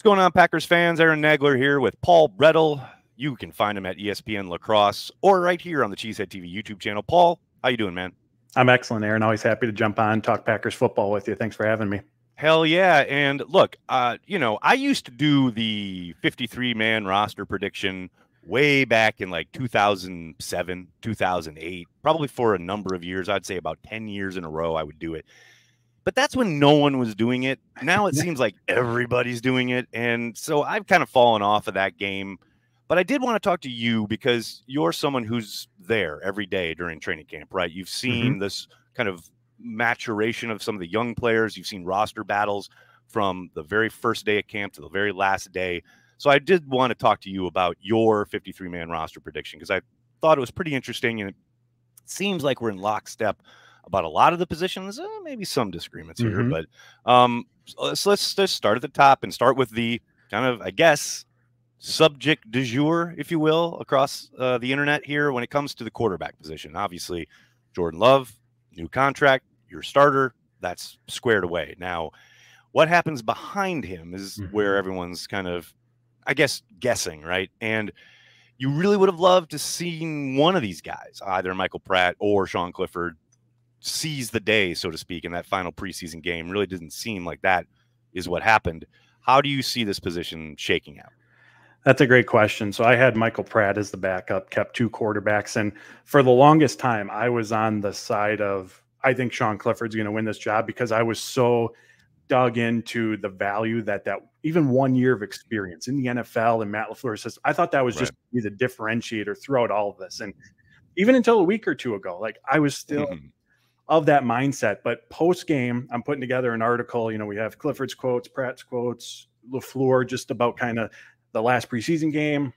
going on, Packers fans? Aaron Nagler here with Paul Bretl. You can find him at ESPN LaCrosse or right here on the Cheesehead TV YouTube channel. Paul, how you doing, man? I'm excellent, Aaron. Always happy to jump on, talk Packers football with you. Thanks for having me. Hell yeah. And look, I used to do the 53-man roster prediction way back in like 2007, 2008, probably for a number of years. I'd say about 10 years in a row I would do it. But that's when no one was doing it. Now it seems like everybody's doing it. And so I've kind of fallen off of that game. But I did want to talk to you because you're someone who's there every day during training camp, right? You've seen this kind of maturation of some of the young players. You've seen roster battles from the very first day of camp to the very last day. So I did want to talk to you about your 53-man roster prediction because I thought it was pretty interesting. And it seems like we're in lockstep about a lot of the positions, maybe some disagreements here, but so let's just start at the top and start with the kind of, I guess, subject du jour, if you will, across the internet here when it comes to the quarterback position. Obviously, Jordan Love, new contract, your starter, that's squared away. Now, what happens behind him is where everyone's kind of, I guess, guessing, right? And you really would have loved to see one of these guys, either Michael Pratt or Sean Clifford, seize the day, so to speak, in that final preseason game. Really didn't seem like that is what happened. How do you see this position shaking out? That's a great question. So I had Michael Pratt as the backup, kept two quarterbacks. And for the longest time, I was on the side of, I think Sean Clifford's going to win this job because I was so dug into the value that even 1 year of experience in the NFL and Matt LaFleur's system, I thought that was just be the differentiator throughout all of this. And even until a week or two ago, like I was still of that mindset. But post game, I'm putting together an article. You know, we have Clifford's quotes, Pratt's quotes, LaFleur, just about kind of the last preseason game,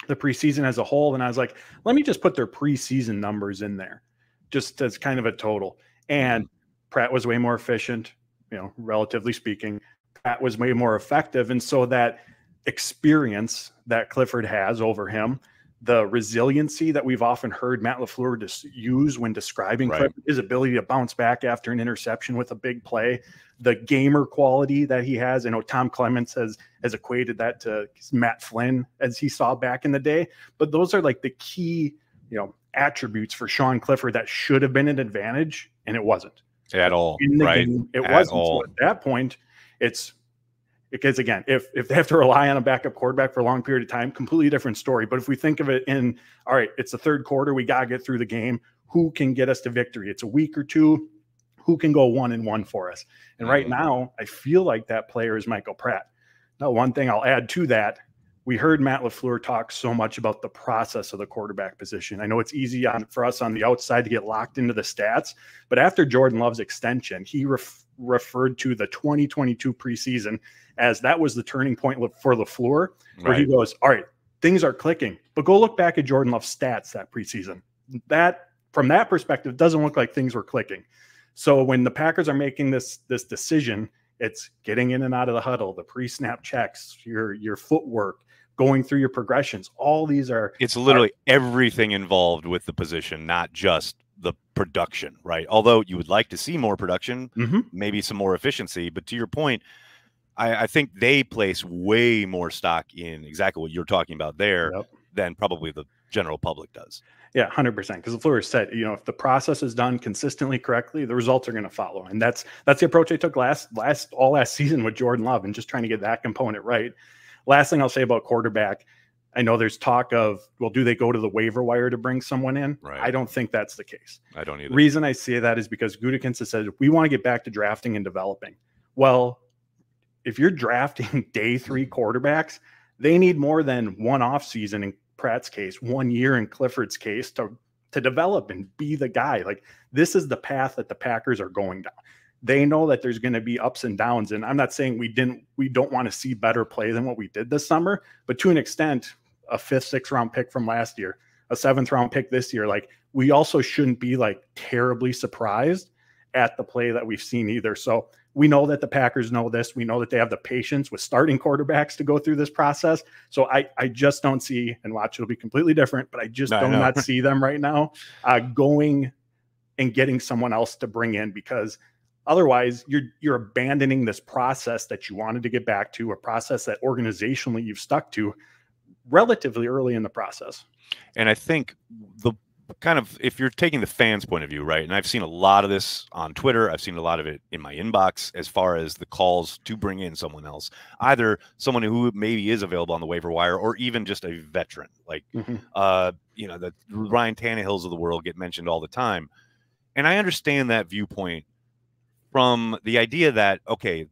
the preseason as a whole. And I was like, let me just put their preseason numbers in there just as kind of a total. And Pratt was way more efficient, you know, relatively speaking. Pratt was way more effective. And so that experience that Clifford has over him, the resiliency that we've often heard Matt LaFleur use when describing Clifford, his ability to bounce back after an interception with a big play, the gamer quality that he has. I know Tom Clements has equated that to Matt Flynn as he saw back in the day, but those are like the key, you know, attributes for Sean Clifford that should have been an advantage, and it wasn't at all. In the game, it wasn't. So at that point, it's because, again, if they have to rely on a backup quarterback for a long period of time, completely different story. But if we think of it in, all right, it's the third quarter, we got to get through the game. Who can get us to victory? It's a week or two. Who can go 1-1 for us? And right now, I feel like that player is Michael Pratt. Now, one thing I'll add to that, we heard Matt LaFleur talk so much about the process of the quarterback position. I know it's easy for us on the outside to get locked into the stats, but after Jordan Love's extension, he referred to the 2022 preseason as that was the turning point for LaFleur, where he goes, all right, things are clicking, but go look back at Jordan Love's stats that preseason. That, from that perspective, doesn't look like things were clicking. So when the Packers are making this decision, it's getting in and out of the huddle, the pre-snap checks, your footwork, going through your progressions. All these are... It's literally everything involved with the position, not just the production, right? Although you would like to see more production, maybe some more efficiency. But to your point, I think they place way more stock in exactly what you're talking about there than probably the general public does. Yeah, 100%. Because LaFleur said, you know, if the process is done consistently correctly, the results are going to follow. And that's the approach they took all last season with Jordan Love and just trying to get that component right. Last thing I'll say about quarterback, I know there's talk of, well, do they go to the waiver wire to bring someone in? I don't think that's the case. I don't either. The reason I say that is because Gutekunst has said, we want to get back to drafting and developing. Well, if you're drafting day 3 quarterbacks, they need more than one offseason in Pratt's case, 1 year in Clifford's case to develop and be the guy. Like, this is the path that the Packers are going down. They know that there's going to be ups and downs. And I'm not saying we don't want to see better play than what we did this summer, but to an extent, a 5th, 6th round pick from last year, a 7th round pick this year, like, we also shouldn't be like terribly surprised at the play that we've seen either. So we know that the Packers know this. We know that they have the patience with starting quarterbacks to go through this process. So I just don't see, and watch, it'll be completely different, but I just do not see them right now going and getting someone else to bring in, because Otherwise, you're abandoning this process that you wanted to get back to, a process that organizationally you've stuck to relatively early in the process. And I think the kind of, if you're taking the fans' point of view, right? And I've seen a lot of this on Twitter. I've seen a lot of it in my inbox as far as the calls to bring in someone else, either someone who maybe is available on the waiver wire or even just a veteran. Like, you know, the Ryan Tannehills of the world get mentioned all the time. And I understand that viewpoint from the idea that, okay,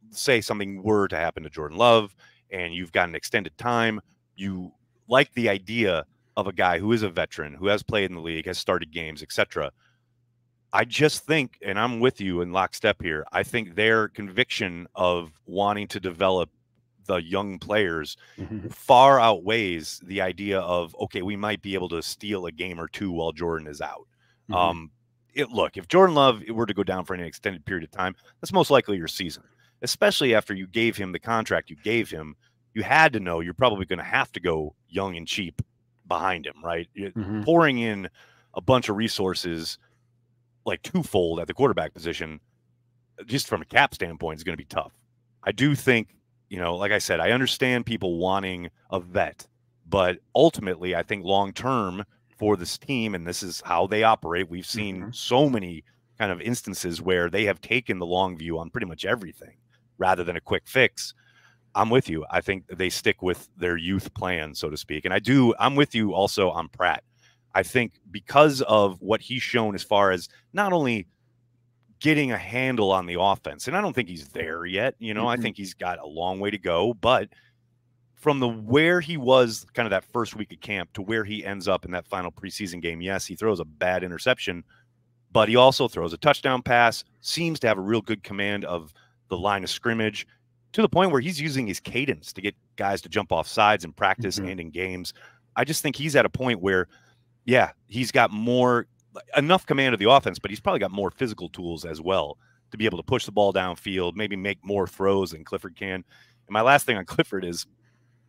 say something were to happen to Jordan Love and you've got an extended time, you like the idea of a guy who is a veteran, who has played in the league, has started games, etc. I just think, and I'm with you in lockstep here, I think their conviction of wanting to develop the young players far outweighs the idea of, okay, we might be able to steal a game or two while Jordan is out. Look, if Jordan Love were to go down for an extended period of time, that's most likely your season, especially after you gave him the contract you gave him. You had to know you're probably going to have to go young and cheap behind him, right? Pouring in a bunch of resources, like twofold at the quarterback position, just from a cap standpoint, is going to be tough. I do think, you know, like I said, I understand people wanting a vet, but ultimately I think long-term for this team, and this is how they operate, we've seen so many kind of instances where they have taken the long view on pretty much everything rather than a quick fix. I'm with you. I think they stick with their youth plan, so to speak. And I'm with you also on Pratt. I think because of what he's shown as far as not only getting a handle on the offense, and I don't think he's there yet, you know, I think he's got a long way to go, but from where he was kind of that first week of camp to where he ends up in that final preseason game, yes, he throws a bad interception, but he also throws a touchdown pass, seems to have a real good command of the line of scrimmage, to the point where he's using his cadence to get guys to jump off sides in practice and in games. I just think he's at a point where, yeah, he's got enough command of the offense, but he's probably got more physical tools as well to be able to push the ball downfield, maybe make more throws than Clifford can. And my last thing on Clifford is,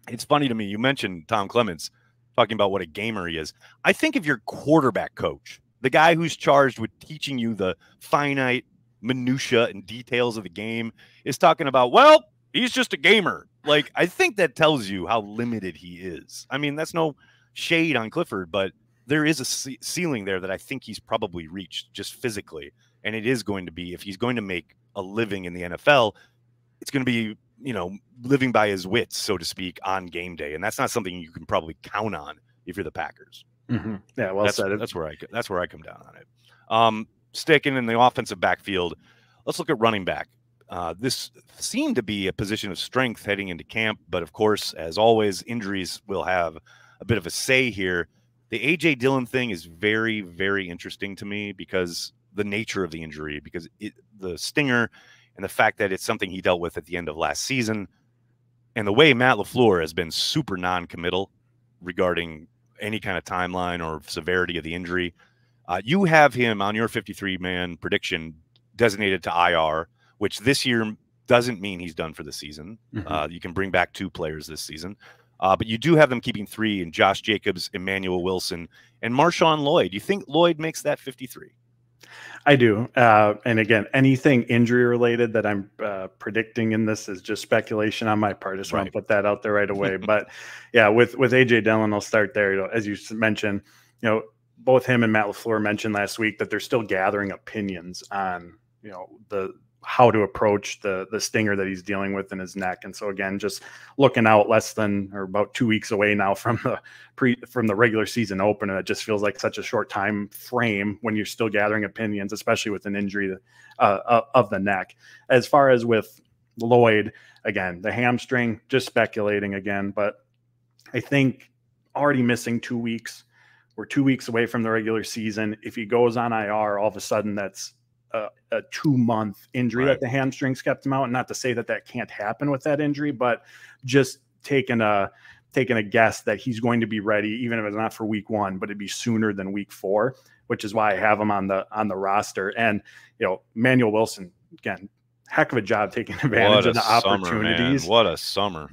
it's funny to me, you mentioned Tom Clements talking about what a gamer he is. I think if your quarterback coach, the guy who's charged with teaching you the finite minutia and details of the game, is talking about, well, he's just a gamer. Like, I think that tells you how limited he is. I mean, that's no shade on Clifford, but there is a ceiling there that I think he's probably reached just physically. And it is going to be, if he's going to make a living in the NFL, it's going to be, you know, living by his wits, so to speak, on game day. And that's not something you can probably count on if you're the Packers. Yeah, well said. That's where I come down on it. Sticking in the offensive backfield, let's look at running back. This seemed to be a position of strength heading into camp, but of course, as always, injuries will have a bit of a say here. The A.J. Dillon thing is very, very interesting to me because the nature of the injury, because the stinger and the fact that it's something he dealt with at the end of last season, and the way Matt LaFleur has been super non-committal regarding any kind of timeline or severity of the injury. You have him on your 53-man prediction designated to IR, which this year doesn't mean he's done for the season. You can bring back 2 players this season. But you do have them keeping 3 in Josh Jacobs, Emmanuel Wilson, and Marshawn Lloyd. Do you think Lloyd makes that 53? I do. And again, anything injury related that I'm predicting in this is just speculation on my part. I just want to put that out there right away. But yeah, with A.J. Dillon, I'll start there. You know, as you mentioned, you know, both him and Matt LaFleur mentioned last week that they're still gathering opinions on, you know, how to approach the stinger that he's dealing with in his neck. And so again, just looking out less than or about 2 weeks away now from the regular season opener, it just feels like such a short time frame when you're still gathering opinions, especially with an injury of the neck. As far as with Lloyd, again, the hamstring, just speculating again, but I think already missing 2 weeks. We're 2 weeks away from the regular season. If he goes on IR, all of a sudden that's a 2-month injury that the hamstrings kept him out. Not to say that can't happen with that injury, but just taking a guess that he's going to be ready, even if it's not for week 1, but it'd be sooner than week 4, which is why I have him on the roster. And, you know, Emmanuel Wilson, again, heck of a job taking advantage of the opportunities. What a summer.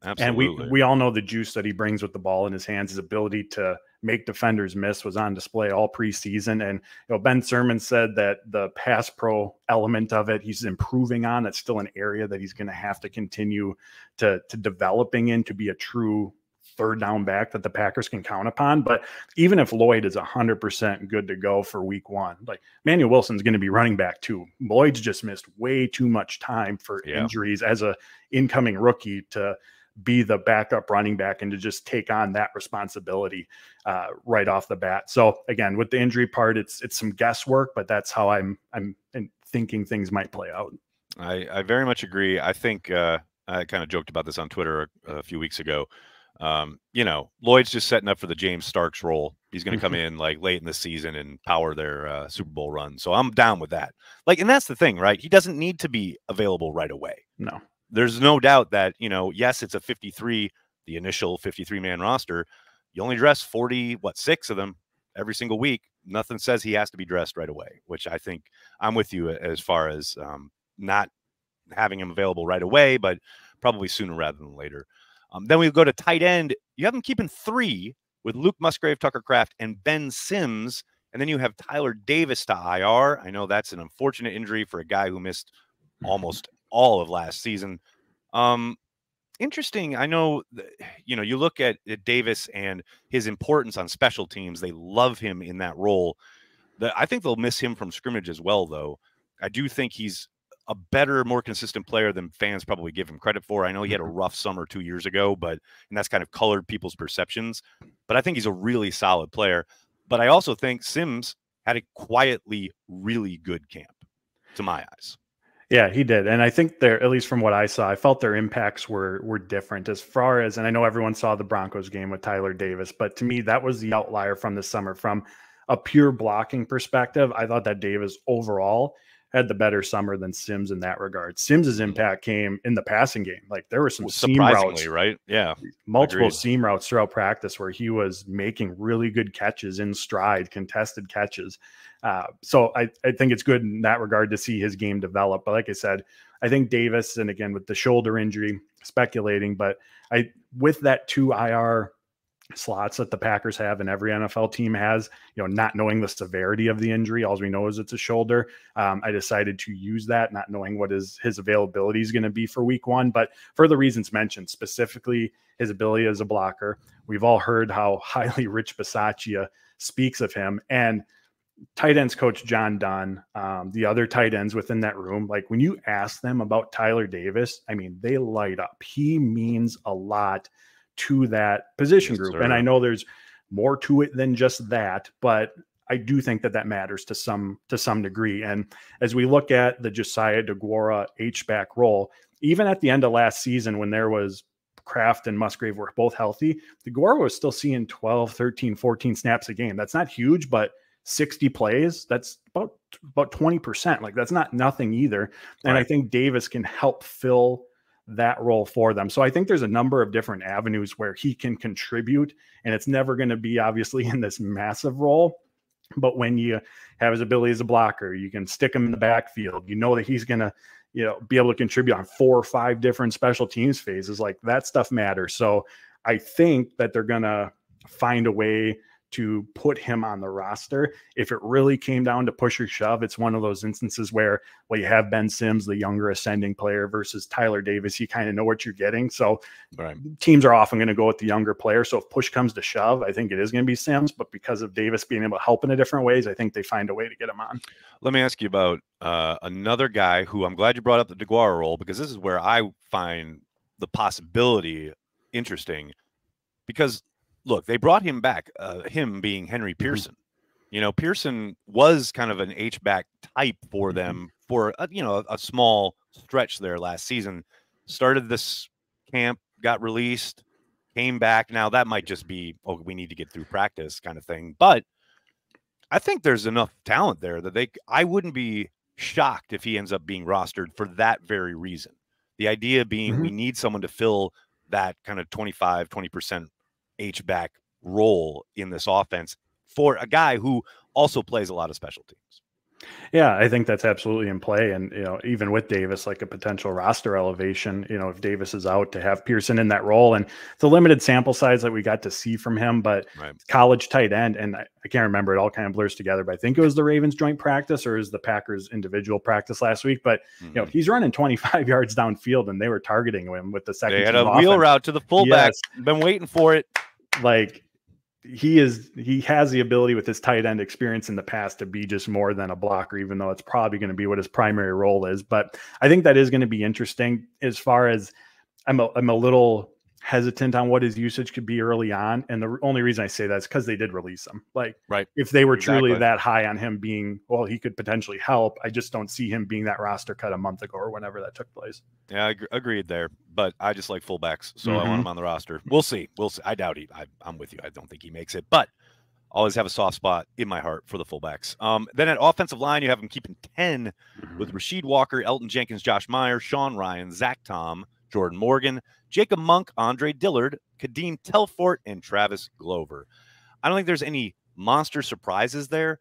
Absolutely. And we all know the juice that he brings with the ball in his hands, his ability to make defenders miss was on display all preseason. And Ben Sermon said that the pass pro element of it, he's improving on. It's still an area that he's going to have to continue to developing in to be a true third down back that the Packers can count upon. But even if Lloyd is 100% good to go for week 1, like Manuel Wilson's going to be running back too. Lloyd's just missed way too much time for injuries as a incoming rookie to be the backup running back and to just take on that responsibility right off the bat. So again, with the injury part, it's some guesswork, but that's how I'm thinking things might play out. I very much agree. I think I kind of joked about this on Twitter a few weeks ago. Lloyd's just setting up for the James Starks role. He's going to come in like late in the season and power their Super Bowl run. So I'm down with that. Like, and that's the thing, right? He doesn't need to be available right away. No. There's no doubt that, yes, it's a 53, the initial 53-man roster. You only dress 6 of them every single week. Nothing says he has to be dressed right away, which I think I'm with you as far as not having him available right away, but probably sooner rather than later. Then we go to tight end. You have them keeping 3 with Luke Musgrave, Tucker Kraft, and Ben Sims. And then you have Tyler Davis to IR. I know that's an unfortunate injury for a guy who missed almost all of last season. Interesting. I know, you look at Davis and his importance on special teams. They love him in that role. I think they'll miss him from scrimmage as well, though. I do think he's a better, more consistent player than fans probably give him credit for. I know he had a rough summer 2 years ago, and that's kind of colored people's perceptions. But I think he's a really solid player. But I also think Sims had a quietly really good camp, to my eyes. Yeah, he did. And I think at least from what I saw, I felt their impacts were different as far as, and I know everyone saw the Broncos game with Tyler Davis, but to me, that was the outlier from the summer. From a pure blocking perspective, I thought that Davis overall had the better summer than Sims in that regard. Sims's impact came in the passing game. Like there were some seam routes, right? Yeah. Multiple seam routes throughout practice where he was making really good catches in stride, contested catches. So I think it's good in that regard to see his game develop. But like I said, I think Davis, and again, with the shoulder injury, speculating, but with that 2 IR slots that the Packers have and every NFL team has, not knowing the severity of the injury, all we know is it's a shoulder. I decided to use that, not knowing what his availability is going to be for week 1, but for the reasons mentioned, specifically his ability as a blocker. We've all heard how highly Rich Bisaccia speaks of him, and tight ends coach John Dunn, the other tight ends within that room, like when you ask them about Tyler Davis, I mean, they light up. He means a lot to that position group. Sir. And I know there's more to it than just that, but I do think that matters to some degree. And as we look at the Josiah DeGuara H-back role, even at the end of last season, when there was Kraft and Musgrave were both healthy, DeGuara was still seeing 12, 13, 14 snaps a game. That's not huge, but 60 plays, that's about 20%. Like that's not nothing either. And right. I think Davis can help fill that role for them. So I think there's a number of different avenues where he can contribute, and it's never going to be obviously in this massive role. But when you have his ability as a blocker, you can stick him in the backfield. You know that he's going to, be able to contribute on 4 or 5 different special teams phases. Like that stuff matters. So I think that they're going to find a way to put him on the roster. If it really came down to push or shove, it's one of those instances where, well, you have Ben Sims, the younger ascending player, versus Tyler Davis. You kind of know what you're getting. So teams are often going to go with the younger player. So if push comes to shove, I think it is going to be Sims, but because of Davis being able to help in a different ways, I think they find a way to get him on. Let me ask you about another guy who I'm glad you brought up the DeGuara role, because this is where I find the possibility interesting, because look, they brought him back, him being Henry Pearson. Pearson was kind of an H-back type for them for, a small stretch there last season. Started this camp, got released, came back. Now, that might just be, we need to get through practice kind of thing. But I think there's enough talent there that I wouldn't be shocked if he ends up being rostered for that very reason. The idea being we need someone to fill that kind of 20% H-back role in this offense for a guy who also plays a lot of special teams. Yeah, I think that's absolutely in play. And, even with Davis, like a potential roster elevation, if Davis is out, to have Pearson in that role. And it's a limited sample size that we got to see from him, but Right. college tight end. And I can't remember, it all kind of blurs together, but I think it was the Ravens joint practice or is the Packers individual practice last week. But, he's running 25 yards downfield and they were targeting him with the second. They had a wheel route to the fullback. Yes. Been waiting for it. Like, he has the ability with his tight end experience in the past to be just more than a blocker, even though it's probably going to be what his primary role is. But I think that is going to be interesting. As far as I'm a little hesitant on what his usage could be early on. And the only reason I say that is because they did release him. Like, right. If they were truly that high on him being, well, he could potentially help, I just don't see him being that roster cut a month ago or whenever that took place. Yeah, agreed there. But I just like fullbacks, so I want him on the roster. We'll see. I doubt I'm with you. I don't think he makes it, but always have a soft spot in my heart for the fullbacks. Then at offensive line, you have him keeping 10 with Rasheed Walker, Elton Jenkins, Josh Meyer, Sean Ryan, Zach Tom, Jordan Morgan, Jacob Monk, Andre Dillard, Kadeem Telfort, and Travis Glover. I don't think there's any monster surprises there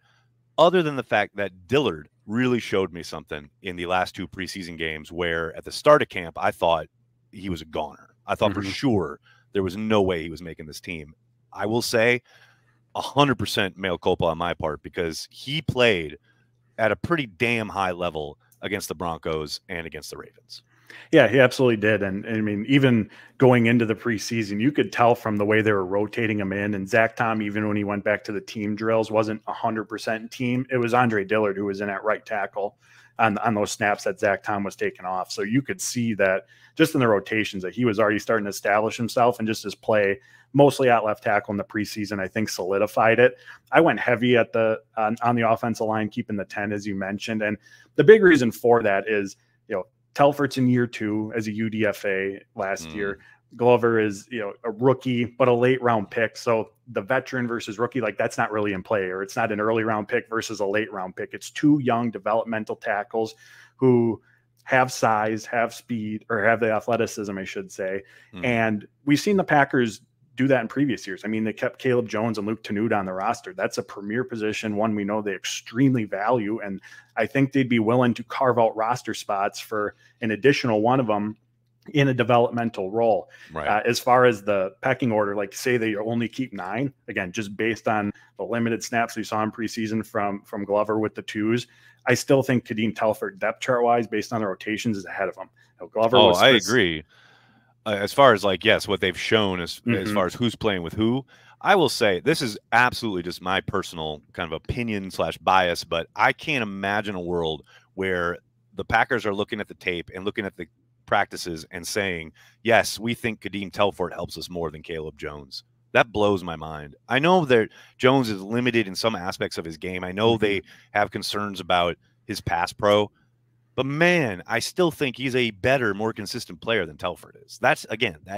other than the fact that Dillard really showed me something in the last 2 preseason games where at the start of camp, I thought he was a goner. I thought for sure there was no way he was making this team. I will say 100% mea culpa on my part because he played at a pretty damn high level against the Broncos and against the Ravens. Yeah, he absolutely did. And I mean, even going into the preseason, you could tell from the way they were rotating him in. And Zach Tom, even when he went back to the team drills, wasn't 100% team. It was Andre Dillard who was in at right tackle on those snaps that Zach Tom was taking off. So you could see that just in the rotations that he was already starting to establish himself, and just his play mostly at left tackle in the preseason, I think solidified it. I went heavy at on the offensive line, keeping the 10, as you mentioned. And the big reason for that is, Telfort's in year 2 as a UDFA last year. Glover is, a rookie, but a late round pick. So the veteran versus rookie, like that's not really in play, or it's not an early round pick versus a late round pick. It's 2 young developmental tackles who have size, have speed, or have the athleticism, I should say. And we've seen the Packers do that in previous years. I mean, they kept Caleb Jones and Luke Tenuta on the roster. That's a premier position, one we know they extremely value. And I think they'd be willing to carve out roster spots for an additional one of them in a developmental role. Right. As far as the pecking order, like say they only keep 9, again, just based on the limited snaps we saw in preseason from Glover with the 2s, I still think Kadeem Telfort, depth chart wise, based on the rotations, is ahead of him. Glover I agree. As far as what they've shown as far as who's playing with who, I will say this is absolutely just my personal kind of opinion / bias, but I can't imagine a world where the Packers are looking at the tape and looking at the practices and saying, yes, we think Kadeem Telfort helps us more than Caleb Jones. That blows my mind. I know that Jones is limited in some aspects of his game. I know they have concerns about his pass pro. But man, I still think he's a better, more consistent player than Telfort is. That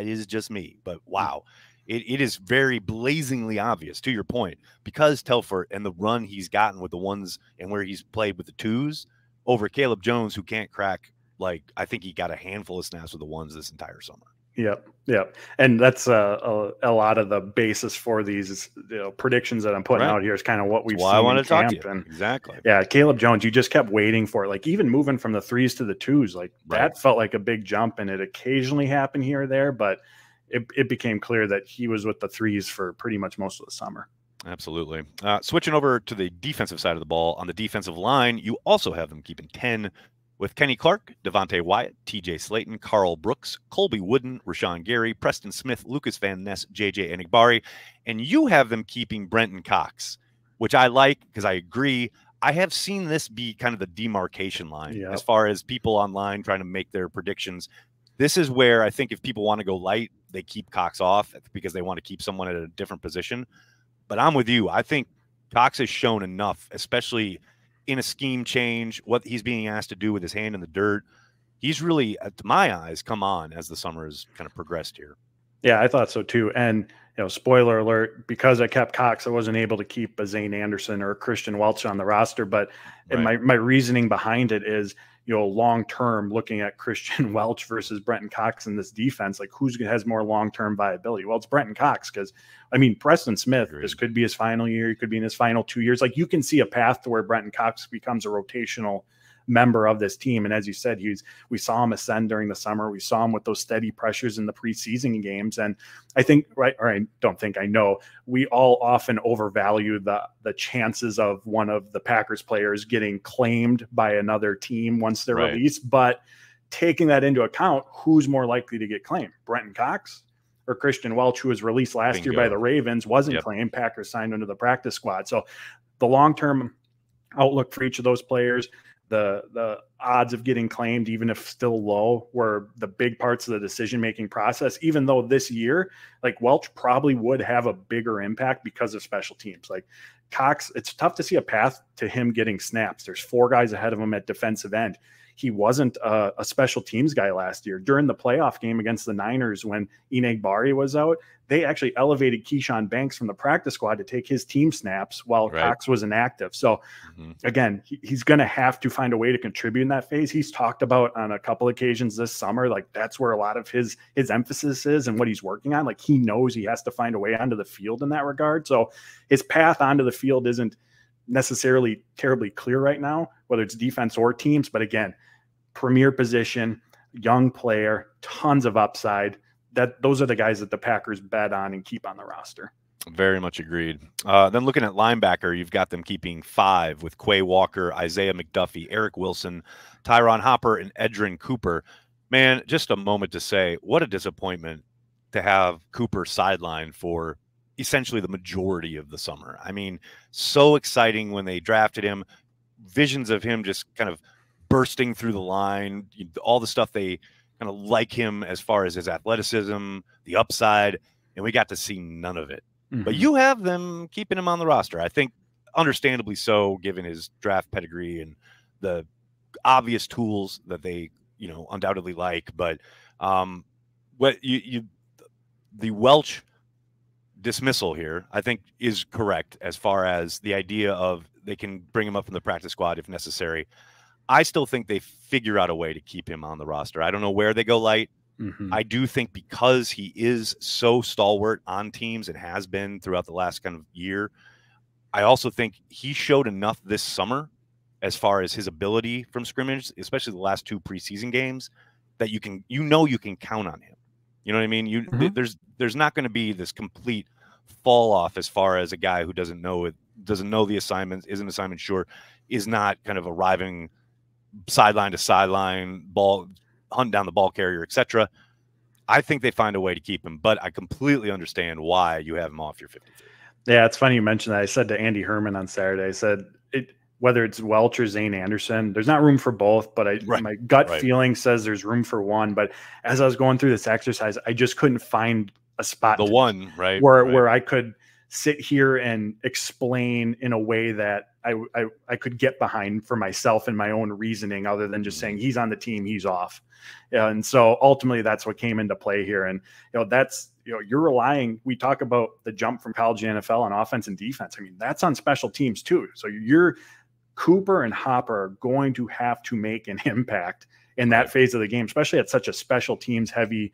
is just me. But wow, it is very blazingly obvious, to your point, because Telfort and the run he's gotten with the 1s and where he's played with the 2s over Caleb Jones, who can't crack, I think he got a handful of snaps with the 1s this entire summer. Yep. And that's a lot of the basis for these predictions that I'm putting out here is kind of what we've seen. I want to talk to you. And exactly. Yeah, Caleb Jones, you just kept waiting for it. Like even moving from the 3s to the 2s, that felt like a big jump, and it occasionally happened here or there, but it became clear that he was with the 3s for pretty much most of the summer. Absolutely. Switching over to the defensive side of the ball, on the defensive line, you also have them keeping 10 with Kenny Clark, Devontae Wyatt, TJ Slayton, Carl Brooks, Colby Wooden, Rashawn Gary, Preston Smith, Lucas Van Ness, JJ Enigbari, and you have them keeping Brenton Cox, which I like because I agree. I have seen this be kind of the demarcation line as far as people online trying to make their predictions. This is where I think if people want to go light, they keep Cox off because they want to keep someone at a different position. But I'm with you. I think Cox has shown enough, especially in a scheme change, what he's being asked to do with his hand in the dirt. He's really, to my eyes, come on as the summer has kind of progressed here. Yeah, I thought so too. And, spoiler alert, because I kept Cox, I wasn't able to keep a Zane Anderson or a Christian Welch on the roster. But my reasoning behind it is, long term, looking at Christian Welch versus Brenton Cox in this defense, like who has more long term viability? Well, it's Brenton Cox, because I mean, Preston Smith, Agreed. This could be his final year. He could be in his final 2 years. Like, you can see a path to where Brenton Cox becomes a rotational member of this team. And as you said, we saw him ascend during the summer. We saw him with those steady pressures in the preseason games. And I think, I know we all often overvalue the chances of one of the Packers players getting claimed by another team once they're released. But taking that into account, who's more likely to get claimed? Brenton Cox or Christian Welch, who was released last year by the Ravens, wasn't claimed. Packers signed into the practice squad. So the long-term outlook for each of those players, the odds of getting claimed, even if still low, were the big parts of the decision-making process, even though this year, like, Welch probably would have a bigger impact because of special teams. Like Cox, it's tough to see a path to him getting snaps. There's 4 guys ahead of him at defensive end. He wasn't a special teams guy last year. During the playoff game against the Niners, when Enagbari was out, they actually elevated Keyshawn Banks from the practice squad to take his team snaps while Cox was inactive. So again, he's going to have to find a way to contribute in that phase. He's talked about on a couple occasions this summer, like that's where a lot of his emphasis is and what he's working on. Like, he knows he has to find a way onto the field in that regard. So his path onto the field isn't necessarily terribly clear right now, whether it's defense or teams. But again, premier position, young player, tons of upside. Those are the guys that the Packers bet on and keep on the roster. Very much agreed. Then looking at linebacker, you've got them keeping 5 with Quay Walker, Isaiah McDuffie, Eric Wilson, Tyron Hopper, and Edrin Cooper. Man, just a moment to say, what a disappointment to have Cooper sidelined for essentially the majority of the summer. I mean, so exciting when they drafted him. Visions of him just kind of bursting through the line, all the stuff they kind of like him as far as his athleticism, the upside, and we got to see none of it. But you have them keeping him on the roster. I think understandably so, given his draft pedigree and the obvious tools that they, undoubtedly like. But the Welch dismissal here, I think, is correct as far as the idea of they can bring him up from the practice squad if necessary. I still think they figure out a way to keep him on the roster. I don't know where they go light. I do think because he is so stalwart on teams and has been throughout the last kind of year, I also think he showed enough this summer as far as his ability from scrimmage, especially the last 2 preseason games, that you can count on him. You know what I mean? There's not going to be this complete fall off as far as a guy who doesn't know the assignments, isn't assignment sure, is not kind of arriving sideline to sideline, ball hunt down the ball carrier, etc. I think they find a way to keep him, but I completely understand why you have him off your 53. Yeah, it's funny you mentioned that. I said to Andy Herman on Saturday, I said, whether it's Welch or Zane Anderson, there's not room for both, but my gut feeling says there's room for one. But as I was going through this exercise, I just couldn't find a spot where I could sit here and explain in a way that I could get behind for myself and my own reasoning, other than just saying he's on the team, he's off. And so ultimately that's what came into play here. And, you're relying, we talk about the jump from college to NFL on offense and defense. I mean, that's on special teams too. So Cooper and Hopper are going to have to make an impact in that phase of the game, especially at such a special teams heavy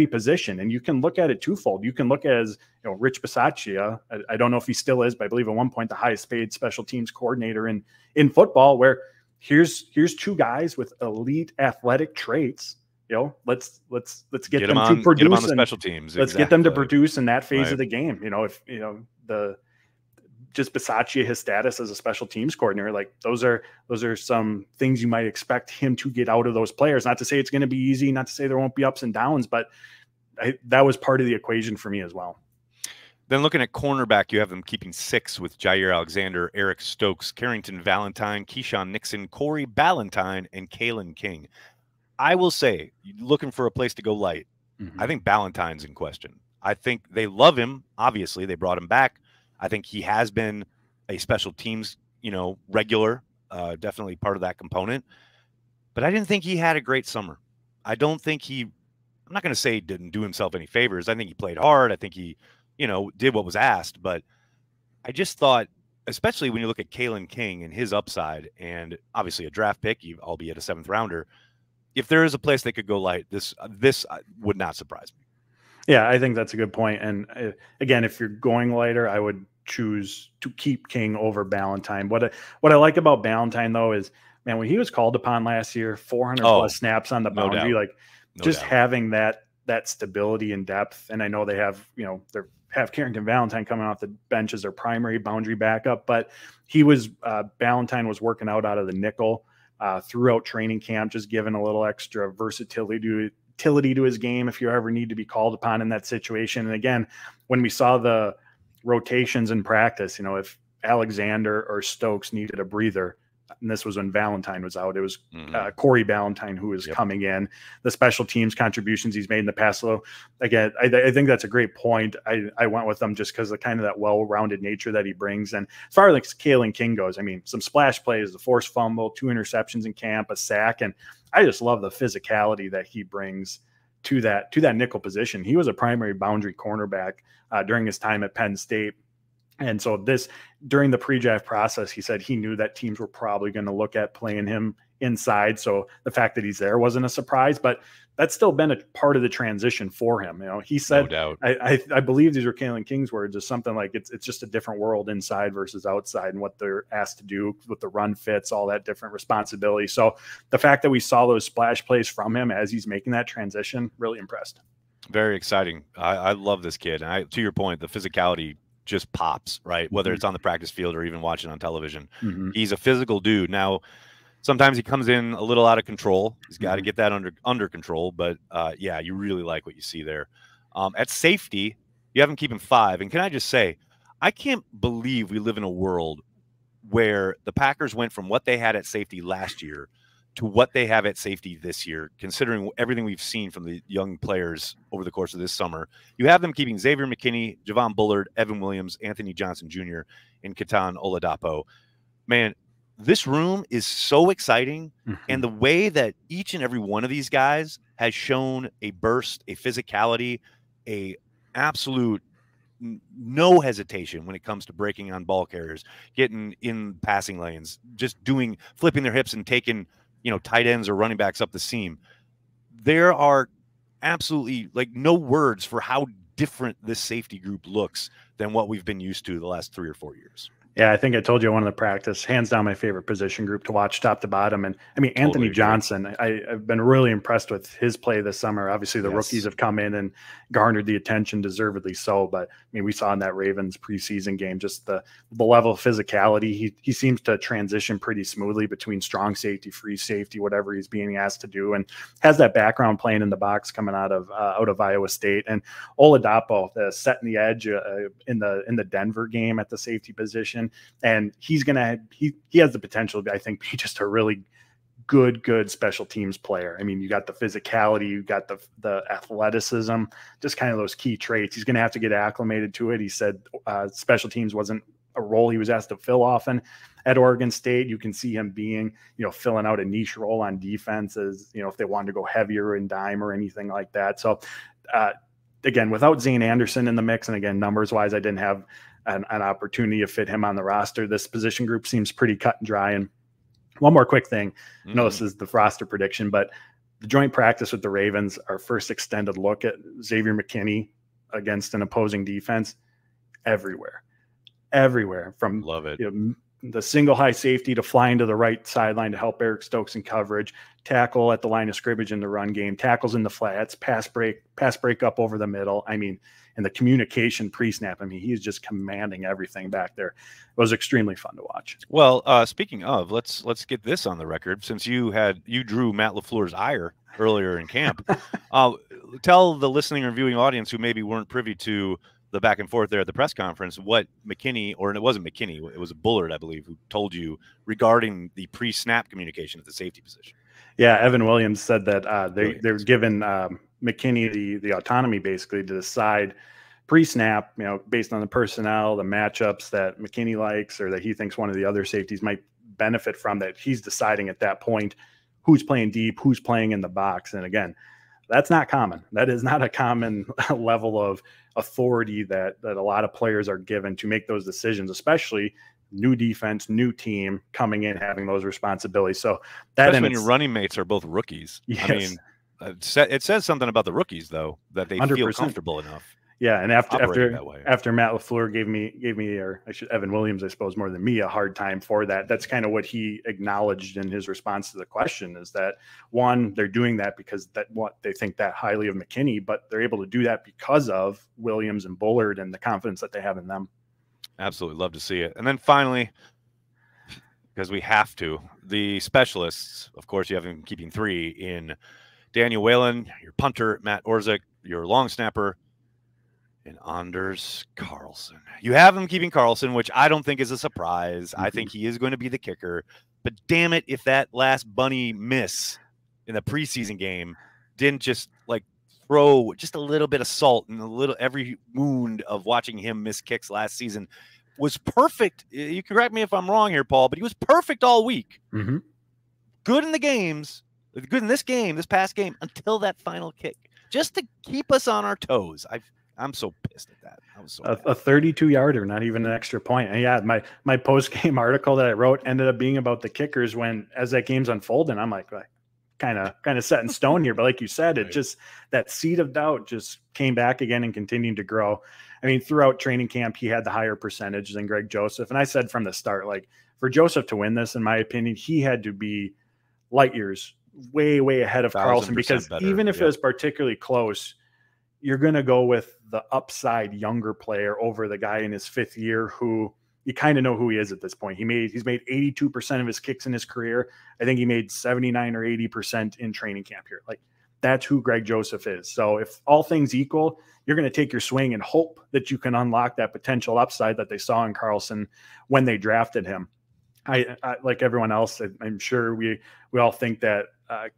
position. And you can look at it twofold. You can look as, Rich Bisaccia. I don't know if he still is, but I believe at one point the highest paid special teams coordinator in football, where here's 2 guys with elite athletic traits. Let's get them to produce, get them on the special teams. Let's get them to produce in that phase of the game. Just Bisaccia, his status as a special teams coordinator, like those are some things you might expect him to get out of those players. Not to say it's going to be easy, not to say there won't be ups and downs, but that was part of the equation for me as well. Then looking at cornerback, you have them keeping 6 with Jair Alexander, Eric Stokes, Carrington Valentine, Keyshawn Nixon, Corey Ballantyne, and Kalen King. I will say, looking for a place to go light, I think Ballantyne's in question. I think they love him. Obviously, they brought him back. I think he has been a special teams, regular, definitely part of that component. But I didn't think he had a great summer. I don't think I'm not going to say he didn't do himself any favors. I think he played hard. I think he, did what was asked. But I just thought especially when you look at Kalen King and his upside, and obviously a draft pick, albeit a 7th rounder. If there is a place they could go light, this would not surprise me. Yeah, I think that's a good point. And again, if you're going lighter, I would choose to keep King over Ballantyne. What I like about Ballantyne though is, man, when he was called upon last year, 400 plus snaps on the boundary, like just having that stability and depth. And I know they have, they have Carrington Valentine coming off the bench as their primary boundary backup, but he was Ballantyne was working out of the nickel throughout training camp, just giving a little extra versatility to his game if you ever need to be called upon in that situation. And again, when we saw the rotations in practice, if Alexander or Stokes needed a breather, and this was when Valentine was out, it was Corey Ballantyne who was coming in. The special teams contributions he's made in the past. So again, I think that's a great point. I went with him just because of kind of that well-rounded nature that he brings. And as far as Kalen King goes, I mean, some splash plays, the forced fumble, 2 interceptions in camp, a sack, and I just love the physicality that he brings to that nickel position. He was a primary boundary cornerback during his time at Penn State. And so during the pre-draft process, he said he knew that teams were probably going to look at playing him inside. So the fact that he's there wasn't a surprise, but that's still been a part of the transition for him. He said, no doubt. I believe these were Kalen King's words, is something like it's just a different world inside versus outside and what they're asked to do with the run fits, all that different responsibility. So the fact that we saw those splash plays from him as he's making that transition really impressed. Very exciting. I love this kid. And to your point, the physicality just pops, right? Whether it's on the practice field or even watching on television. He's a physical dude. Now, sometimes he comes in a little out of control. He's got to get that under control. But yeah, you really like what you see there. At safety, you have him keeping 5. And can I just say, I can't believe we live in a world where the Packers went from what they had at safety last year to what they have at safety this year, considering everything we've seen from the young players over the course of this summer. You have them keeping Xavier McKinney, Javon Bullard, Evan Williams, Anthony Johnson Jr., and Ketan Oladapo. Man, this room is so exciting. And the way that each and every one of these guys has shown a burst, a physicality, a absolute no hesitation when it comes to breaking on ball carriers, getting in passing lanes, just flipping their hips and taking tight ends or running backs up the seam. There are absolutely no words for how different this safety group looks than what we've been used to the last 3 or 4 years. Yeah, I think I told you one of the practice, hands down my favorite position group to watch top to bottom. And I mean, Anthony Johnson, I've been really impressed with his play this summer. Obviously, the rookies have come in and garnered the attention, deservedly so. But I mean, we saw in that Ravens preseason game just the level of physicality. He seems to transition pretty smoothly between strong safety, free safety, whatever he's being asked to do, and has that background playing in the box coming out of Iowa State. And Oladapo, setting the edge in the Denver game at the safety position. And he has the potential to, I think, be just a really good special teams player. I mean, you got the physicality, you got the athleticism, just kind of those key traits. He's going to have to get acclimated to it. He said special teams wasn't a role he was asked to fill often at Oregon State. You can see him being, filling out a niche role on defenses, if they wanted to go heavier in dime or anything like that. So again, without Zane Anderson in the mix, and again, numbers wise, I didn't have an opportunity to fit him on the roster. This position group seems pretty cut and dry. And one more quick thing, I know this is the roster prediction, but the joint practice with the Ravens, our first extended look at Xavier McKinney against an opposing defense, everywhere from love it. The single high safety to flying to the right sideline to help Eric Stokes in coverage, tackle at the line of scrimmage in the run game, tackles in the flats, pass break up over the middle. I mean, and the communication pre-snap. I mean, he's just commanding everything back there. It was extremely fun to watch. Well, speaking of, let's get this on the record. Since you drew Matt LaFleur's ire earlier in camp, tell the listening or viewing audience who maybe weren't privy to the back and forth there at the press conference what McKinney, or it wasn't McKinney, it was Bullard, I believe, who told you regarding the pre-snap communication at the safety position. Yeah, Evan Williams said that they're giving McKinney the autonomy basically to decide pre-snap, based on the personnel, the matchups that McKinney likes or that he thinks one of the other safeties might benefit from, that he's deciding at that point who's playing deep, who's playing in the box. And again, that's not common. That is not a common level of authority that a lot of players are given to make those decisions, especially new defense, new team coming in, having those responsibilities. So that, especially when your running mates are both rookies. Yes. I mean, it says something about the rookies though, that they 100%. Feel comfortable enough. Yeah, and after Matt LaFleur gave me, or I should, Evan Williams, I suppose, more than me, a hard time for that. That's kind of what he acknowledged in his response to the question, is that one, they're doing that because they think that highly of McKinney, but they're able to do that because of Williams and Bullard and the confidence that they have in them. Absolutely love to see it. And then finally, because we have to, the specialists, of course, you have them keeping 3 in Daniel Whalen, your punter, Matt Orzik, your long snapper, and Anders Carlson. You have him keeping Carlson, which I don't think is a surprise. I think he is going to be the kicker. But damn it, if that last bunny miss in the preseason game didn't just like throw just a little bit of salt in every wound of watching him miss kicks last season, was perfect. You can correct me if I'm wrong here, Paul, but he was perfect all week. Good in the games, good in this past game, until that final kick, just to keep us on our toes. I'm so pissed at that. I was so a 32-yarder, not even an extra point. And yeah, my post-game article that I wrote ended up being about the kickers as that game's unfolding. I'm like kind of set in stone here. But like you said, it just, that seed of doubt just came back again and continued to grow. I mean, throughout training camp, he had the higher percentage than Greg Joseph. And I said from the start, like, for Joseph to win this, in my opinion, he had to be light years way, way ahead of Carlson, because better. Even if it was particularly close, you're going to go with the upside younger player over the guy in his 5th year who you kind of know who he is at this point. He's made 82% of his kicks in his career. I think he made 79 or 80% in training camp here. Like, that's who Greg Joseph is. So if all things equal, you're going to take your swing and hope that you can unlock that potential upside that they saw in Carlson when they drafted him. I like everyone else, I'm sure we all think that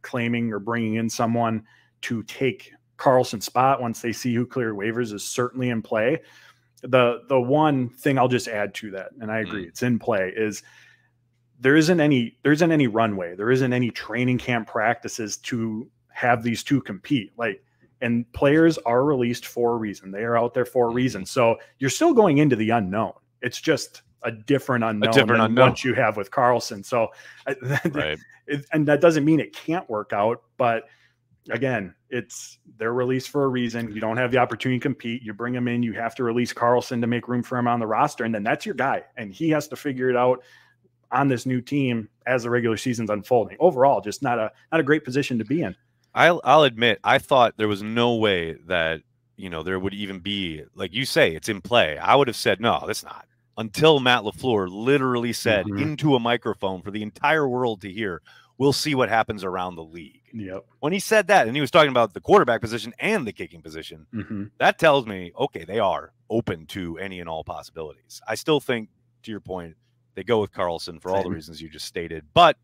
claiming or bringing in someone to take Carlson's spot once they see who cleared waivers is certainly in play. The one thing I'll just add to that, and I agree, it's in play, is there isn't any runway. There isn't any training camp practices to have these two compete. And players are released for a reason. They are out there for a reason. So you're still going into the unknown. It's just a different unknown than what you have with Carlson. So, right. And that doesn't mean it can't work out, but again, they're released for a reason. You don't have the opportunity to compete. You bring him in, you have to release Carlson to make room for him on the roster. And then that's your guy. And he has to figure it out on this new team as the regular season's unfolding. Overall, just not a great position to be in. I'll admit, I thought there was no way that, there would even be, like you say, it's in play. I would have said, no, that's not. Until Matt LaFleur literally said into a microphone for the entire world to hear, we'll see what happens around the league. Yep. When he said that, and he was talking about the quarterback position and the kicking position, that tells me, okay, they are open to any and all possibilities. I still think, to your point, they go with Carlson for all the reasons you just stated, but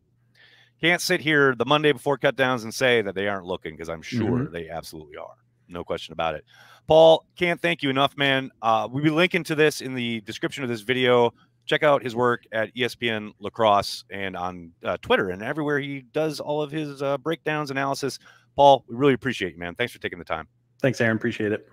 can't sit here the Monday before cutdowns and say that they aren't looking, because I'm sure they absolutely are. No question about it. Paul, can't thank you enough, man. We'll be linking to this in the description of this video. Check out his work at ESPN LaCrosse and on Twitter and everywhere he does all of his breakdowns, analysis. Paul, we really appreciate you, man. Thanks for taking the time. Thanks, Aaron. Appreciate it.